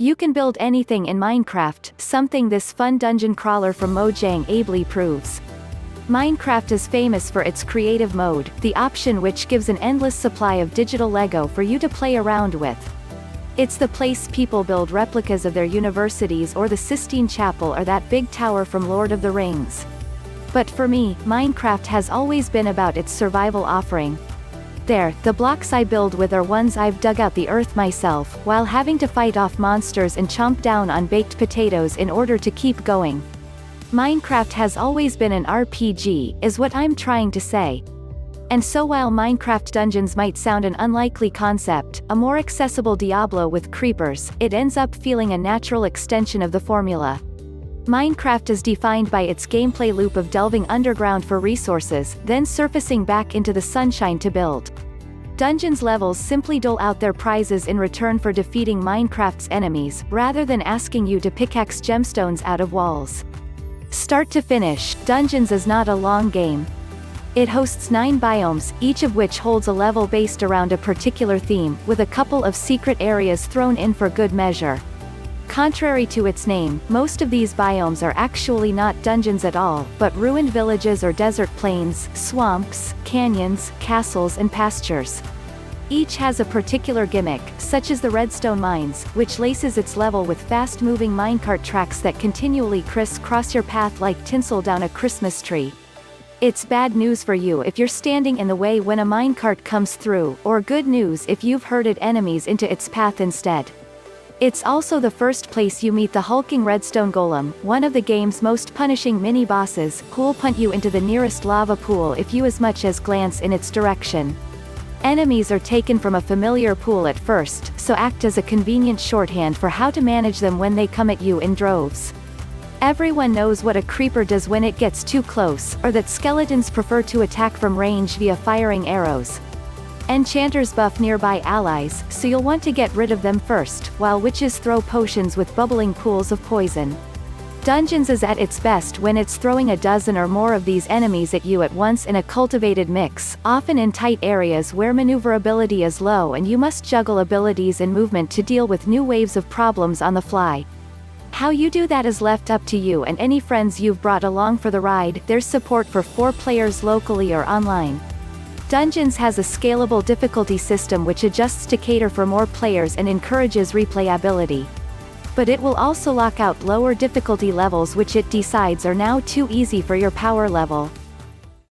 You can build anything in Minecraft, something this fun dungeon crawler from Mojang ably proves. Minecraft is famous for its creative mode, the option which gives an endless supply of digital Lego for you to play around with. It's the place people build replicas of their universities or the Sistine Chapel or that big tower from Lord of the Rings. But for me, Minecraft has always been about its survival offering. The blocks I build with are ones I've dug out the earth myself, while having to fight off monsters and chomp down on baked potatoes in order to keep going. Minecraft has always been an RPG, is what I'm trying to say. And so while Minecraft dungeons might sound an unlikely concept, a more accessible Diablo with creepers, it ends up feeling a natural extension of the formula. Minecraft is defined by its gameplay loop of delving underground for resources, then surfacing back into the sunshine to build. Dungeons levels simply dole out their prizes in return for defeating Minecraft's enemies, rather than asking you to pickaxe gemstones out of walls. Start to finish, Dungeons is not a long game. It hosts 9 biomes, each of which holds a level based around a particular theme, with a couple of secret areas thrown in for good measure. Contrary to its name, most of these biomes are actually not dungeons at all, but ruined villages or desert plains, swamps, canyons, castles and pastures. Each has a particular gimmick, such as the Redstone Mines, which laces its level with fast-moving minecart tracks that continually criss-cross your path like tinsel down a Christmas tree. It's bad news for you if you're standing in the way when a minecart comes through, or good news if you've herded enemies into its path instead. It's also the first place you meet the hulking Redstone Golem, one of the game's most punishing mini-bosses, who'll punt you into the nearest lava pool if you as much as glance in its direction. Enemies are taken from a familiar pool at first, so act as a convenient shorthand for how to manage them when they come at you in droves. Everyone knows what a creeper does when it gets too close, or that skeletons prefer to attack from range via firing arrows. Enchanters buff nearby allies, so you'll want to get rid of them first, while witches throw potions with bubbling pools of poison. Dungeons is at its best when it's throwing a dozen or more of these enemies at you at once in a cultivated mix, often in tight areas where maneuverability is low and you must juggle abilities and movement to deal with new waves of problems on the fly. How you do that is left up to you and any friends you've brought along for the ride. There's support for 4 players locally or online. Dungeons has a scalable difficulty system which adjusts to cater for more players and encourages replayability. But it will also lock out lower difficulty levels which it decides are now too easy for your power level.